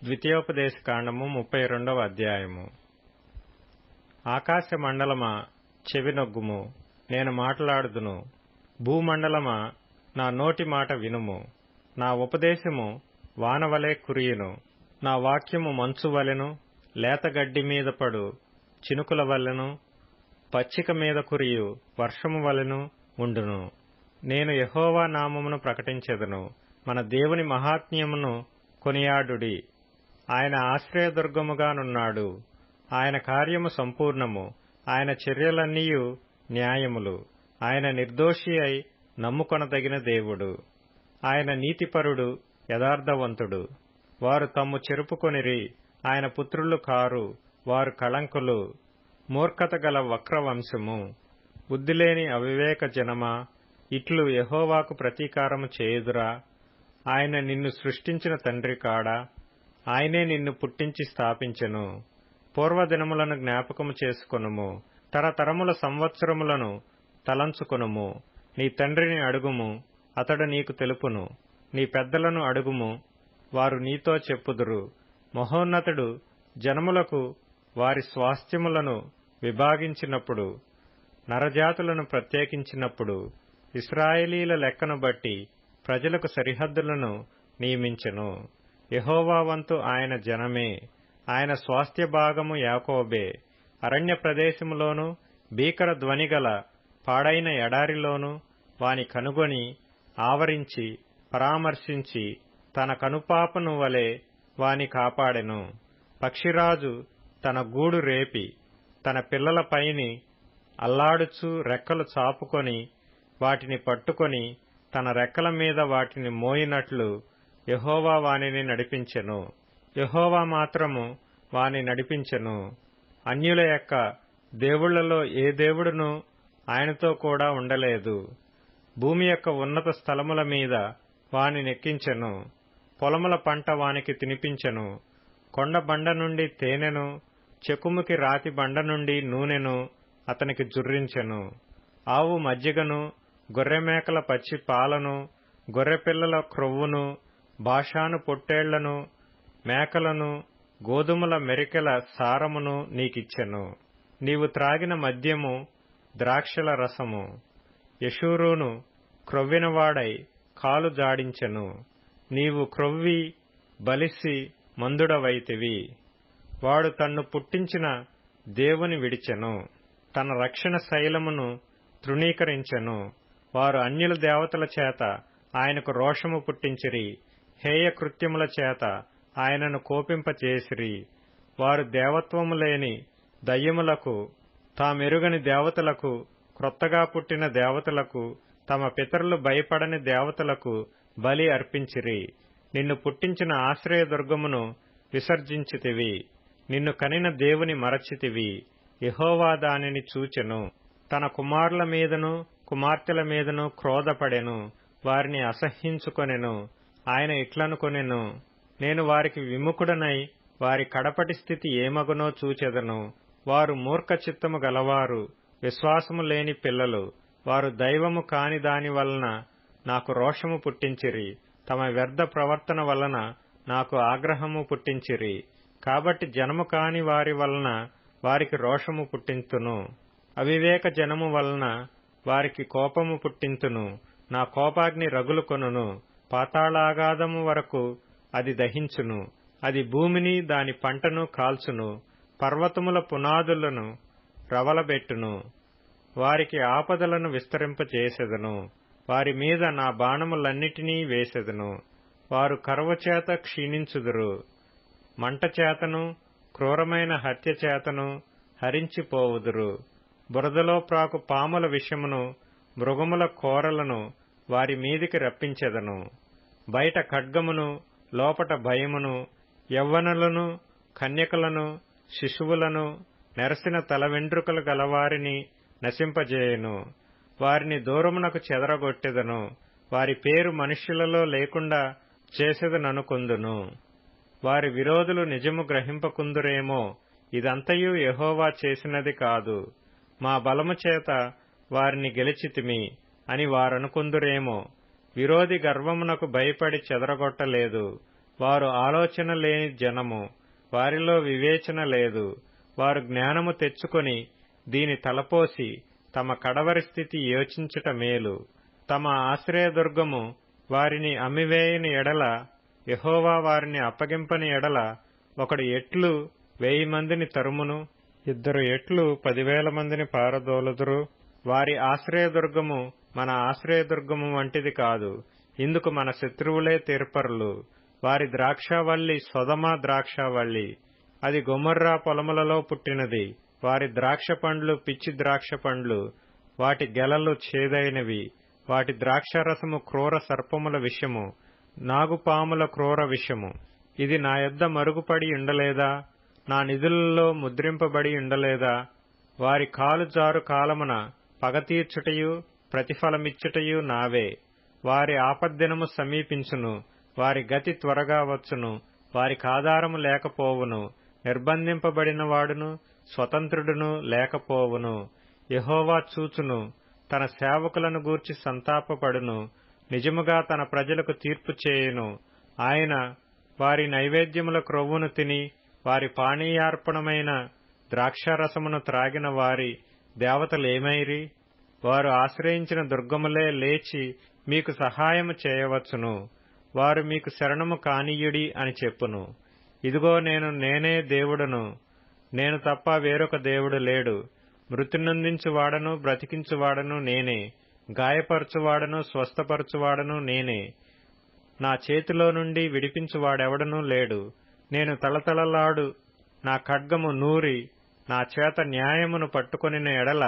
ద్వితీయోపదేశకాండము 32వ అధ్యాయము. ఆకాశ మండలమా చెవినొగ్గుము, నేను మాట్లాడుదును. భూమండలమా నా నోటి మాట వినుము. నా ఉపదేశము వానవలే కురియును. నా వాక్యము మంచు వలెను, లేతగడ్డి మీద పడు చినుకుల వలెను, పచ్చిక మీద కురియు వర్షము వలెను ఉండును. నేను యెహోవా నామమును ప్రకటించెదను. మన దేవుని మహాత్మ్యమును కొనియాడుడి. ఆయన ఆశ్రయదుర్గముగానున్నాడు. ఆయన కార్యము సంపూర్ణము. ఆయన చర్యలన్నీయు న్యాయములు. ఆయన నిర్దోషి అయి నమ్ముకొనదగిన దేవుడు. ఆయన నీతిపరుడు, యథార్థవంతుడు. వారు తమ్ము చెరుపుకొనిరి. ఆయన పుత్రులు కారు. వారు కళంకులు. మూర్ఖత గల వక్రవంశము, బుద్ధిలేని అవివేక జనమా, ఇట్లు యెహోవాకు ప్రతీకారము చేయుదురా? ఆయన నిన్ను సృష్టించిన తండ్రి కాడా? ఆయనే నిన్ను పుట్టించి స్థాపించెను. పూర్వదినములను జ్ఞాపకము చేసుకొనుము. తరతరముల సంవత్సరములను తలంచుకొనుము. నీ తండ్రిని అడుగుము, అతడు నీకు తెలుపును. నీ పెద్దలను అడుగుము, వారు నీతో చెప్పుదురు. మహోన్నతుడు జనములకు వారి స్వాస్థ్యములను విభాగించినప్పుడు, నరజాతులను ప్రత్యేకించినప్పుడు, ఇశ్రాయేలీల లెక్కను బట్టి ప్రజలకు సరిహద్దులను నియమించెను. యెహోవా వంతు ఆయన జనమే, ఆయన స్వాస్థ్య భాగము యాకోబే. అరణ్య ప్రదేశములోను, భీకర ధ్వనిగల పాడైన ఎడారిలోను వాని కనుగొని ఆవరించి పరామర్శించి తన కనుపాపను వలె వాని కాపాడెను. పక్షిరాజు తన గూడు రేపి తన పిల్లలపైని అల్లాడుచు రెక్కలు చాపుకొని వాటిని పట్టుకొని తన రెక్కల మీద వాటిని మోయినట్లు యెహోవా వానిని నడిపించెను. యెహోవా మాత్రము వాని నడిపించెను. అన్యుల యొక్క దేవుళ్లలో ఏ దేవుడును ఆయనతో కూడా ఉండలేదు. భూమి యొక్క ఉన్నత స్థలముల మీద వాని నెక్కించెను. పొలముల పంట వానికి తినిపించెను. కొండ బండ నుండి తేనెను, చెకుముకి రాతి బండ నుండి నూనెను అతనికి జుర్రించెను. ఆవు మజ్జిగను, గొర్రెమేకల పచ్చి పాలను, గొర్రెపిల్లల క్రొవ్వును, బాషాను పొట్టేళ్లను, మేకలను, గోధుమల మెరికెల సారమును నీకిచ్చెను. నీవు త్రాగిన మద్యము ద్రాక్షల రసము. యెషూరూను క్రొవ్వినవాడై కాలు జాడించెను. నీవు క్రొవ్వి బలిసి మందుడవైతివి. వాడు తన్ను పుట్టించిన దేవుని విడిచెను. తన రక్షణ శైలమును తృణీకరించెను. వారు అన్యుల దేవతల చేత ఆయనకు రోషము పుట్టించిరి. హేయ కృత్యముల చేత ఆయనను కోపింపచేసిరి. వారు దేవత్వము లేని దయ్యములకు, తామెరుగని దేవతలకు, క్రొత్తగా పుట్టిన దేవతలకు, తమ పితరులు భయపడని దేవతలకు బలి అర్పించిరి. నిన్ను పుట్టించిన ఆశ్రయదుర్గమును విసర్జించితివి. నిన్ను కనిన దేవుని మరచితివి. యెహోవా దానిని చూచెను. తన కుమారుల మీదను కుమార్తెల మీదను క్రోధపడెను. వారిని అసహ్యించుకొనెను. ఆయన ఇట్లనుకొనెను, నేను వారికి విముఖుడనై వారి కడపటి స్థితి ఏమగునో చూచెదను. వారు మూర్ఖ చిత్తము గలవారు, విశ్వాసము లేని పిల్లలు. వారు దైవము కాని దాని వలన నాకు రోషము పుట్టించిరి. తమ వ్యర్థ ప్రవర్తన వలన నాకు ఆగ్రహము పుట్టించిరి. కాబట్టి జనము కాని వారి వలన వారికి రోషము పుట్టింతును. అవివేక జనము వలన వారికి కోపము పుట్టింతును. నా కోపాగ్ని రగులుకొనును. పాతాళాగాధము వరకు అది దహించును. అది భూమిని దాని పంటను కాల్చును. పర్వతముల పునాదులను రవలబెట్టును. వారికి ఆపదలను విస్తరింపచేసెదను. వారి మీద నా బాణములన్నిటినీ వేసెదను. వారు కరువుచేత క్షీణించుదురు. మంట చేతను క్రూరమైన హత్య చేతను హరించిపోవుదురు. బురదలో ప్రాకు పాముల విషమును, మృగముల కోరలను వారి మీదికి రప్పించెదను. బయట ఖడ్గమును, లోపట భయమును, యవ్వనులను, కన్యకలను, శిశువులను, నెరసిన తల వెంట్రుకలు గలవారిని నశింపజేయును. వారిని దూరమునకు చెదరగొట్టెదను. వారి పేరు మనుష్యులలో లేకుండా చేసెదననుకొందును. వారి విరోధులు నిజము గ్రహింపకుందురేమో, ఇదంతయు యెహోవా చేసినది కాదు, మా బలము చేత వారిని గెలిచితిమి అని వారనుకొందురేమో. విరోధి గర్వమునకు భయపడి చెదరగొట్టలేదు. వారు ఆలోచన లేని జనము, వారిలో వివేచన లేదు. వారు జ్ఞానము తెచ్చుకొని దీని తలపోసి తమ కడవరి స్థితి యోచించుట మేలు. తమ ఆశ్రయదుర్గము వారిని అమ్మివేయని ఎడల, యెహోవా వారిని అప్పగింపని ఎడల, ఒకడు ఎట్లు 1000 మందిని తరుమును, 2 ఎట్లు 10,000 మందిని పారదోలుదురు. వారి ఆశ్రయదుర్గము మన ఆశ్రయదుర్గము వంటిది కాదు. ఇందుకు మన శత్రువులే తీర్పరులు. వారి ద్రాక్షావల్లి సొదొమ ద్రాక్షావల్లి, అది గొమొర్రా పొలములలో పుట్టినది. వారి ద్రాక్ష పండ్లు పిచ్చి ద్రాక్ష పండ్లు, వాటి గెలలు చేదైనవి. వాటి ద్రాక్షారసము క్రూర సర్పముల విషము, నాగుపాముల క్రూర విషము. ఇది నా యొద్ద మరుగుపడి ఉండలేదా? నా నిధులలో ముద్రింపబడి ఉండలేదా? వారి కాలు జారు కాలమున పగ తీర్చుటయు ప్రతిఫలమిచ్చుటయు నావే. వారి ఆపద్దినము సమీపించును, వారి గతి త్వరగా వచ్చును. వారికి ఆధారము లేకపోవును, నిర్బంధింపబడిన వాడును స్వతంత్రుడును లేకపోవును. యెహోవా చూచును, తన సేవకులను గూర్చి సంతాపపడును, నిజముగా తన ప్రజలకు తీర్పు చేయును. ఆయన వారి నైవేద్యముల క్రొవ్వును తిని వారి పానీయార్పణమైన ద్రాక్షారసమును త్రాగిన వారి దేవతలేమైరి? వారు ఆశ్రయించిన దుర్గములే లేచి మీకు సహాయము చేయవచ్చును. వారు మీకు శరణము కానీయుడి అని చెప్పును. ఇదిగో నేనే దేవుడను, నేను తప్ప వేరొక దేవుడు లేడు. మృతి నొందించువాడను బ్రతికించువాడను నేనే, గాయపరచువాడను స్వస్థపరచువాడను నేనే. నా చేతిలో నుండి విడిపించువాడెవడనూ లేడు. నేను తళతళలాడు నా ఖడ్గము నూరి నా చేత న్యాయమును పట్టుకొనిన ఎడల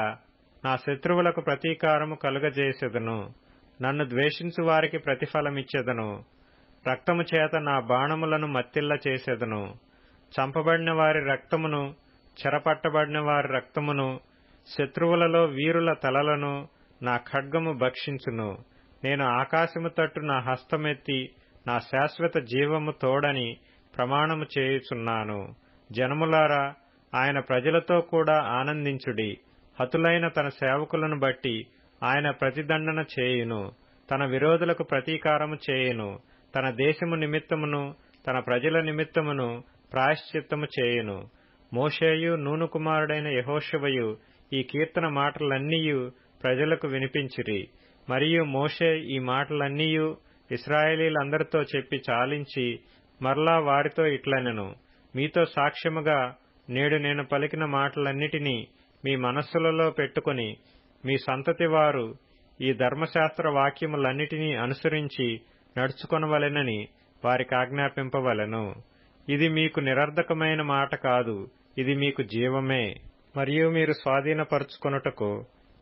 నా శత్రువులకు ప్రతీకారము కలుగజేసెదను. నన్ను ద్వేషించు వారికి ప్రతిఫలమిచ్చెదను. రక్తము చేత నా బాణములను మత్తిల్ల చేసెదను. చంపబడిన వారి రక్తమును, చెరపట్టబడిన వారి రక్తమును, శత్రువులలో వీరుల తలలను నా ఖడ్గము భక్షించును. నేను ఆకాశము తట్టు నా హస్తమెత్తి నా శాశ్వత జీవము తోడని ప్రమాణము చేయుచున్నాను. జనములారా, ఆయన ప్రజలతో కూడా ఆనందించుడి. హతులైన తన సేవకులను బట్టి ఆయన ప్రతిదండన చేయును. తన విరోధులకు ప్రతీకారము చేయును. తన దేశము నిమిత్తమును తన ప్రజల నిమిత్తమును ప్రాయశ్చిత్తము చేయును. మోషేయు నూను కుమారుడైన యెహోషువయు ఈ కీర్తన మాటలన్నీయు ప్రజలకు వినిపించిరి. మరియు మోషే ఈ మాటలన్నీయు ఇశ్రాయేలీలందరితో చెప్పి చాలించి మరలా వారితో ఇట్లనెను. మీతో సాక్ష్యముగా నేడు నేను పలికిన మాటలన్నిటినీ మీ మనస్సులలో పెట్టుకుని మీ సంతతి వారు ఈ ధర్మశాస్త్ర వాక్యములన్నిటినీ అనుసరించి నడుచుకొనవలెనని వారికి ఆజ్ఞాపింపవలెను. ఇది మీకు నిరర్ధకమైన మాట కాదు, ఇది మీకు జీవమే. మరియు మీరు స్వాధీనపరుచుకొనుటకు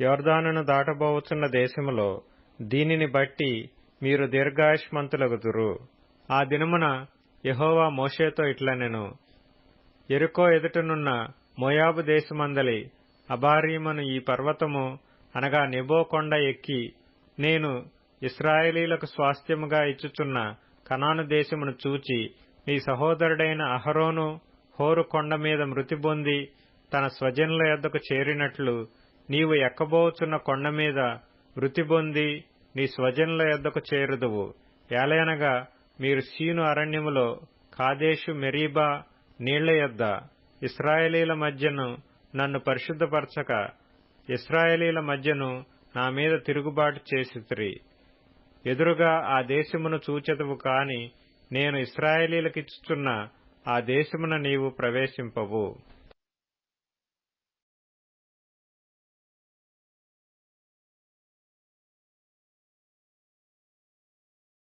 యొర్దానును దాటబోవుచున్న దేశములో దీనిని బట్టి మీరు దీర్ఘాయుష్మంతులగుదురు. ఆ దినమున యెహోవా మోషేతో ఇట్లనెను. యెరికో ఎదుటనున్న మోయాబు దేశమందలి అబారీమను ఈ పర్వతము అనగా నెబో కొండ ఎక్కి నేను ఇశ్రాయేలీలకు స్వాస్థ్యముగా ఇచ్చుచున్న కనాను దేశమును చూచి నీ సహోదరుడైన అహరోను హోరు కొండ మీద మృతి పొంది తన స్వజనుల యొద్దకు చేరినట్లు నీవు ఎక్కబోచున్న కొండ మీద మృతి పొంది నీ స్వజనుల యొద్దకు చేరుదువు. ఏలయనగా మీరు సీను అరణ్యములో కాదేషు మెరీబా నీళ్ల యొద్ద ఇశ్రాయేలీల మధ్యను నన్ను పరిశుద్ధపరచక ఇశ్రాయేలీల మధ్యను నా మీద తిరుగుబాటు చేసితిరి. ఎదురుగా ఆ దేశమును చూచెదవు కాని నేను ఇశ్రాయేలీలకిచ్చుచున్న ఆ దేశమున నీవు ప్రవేశింపవు.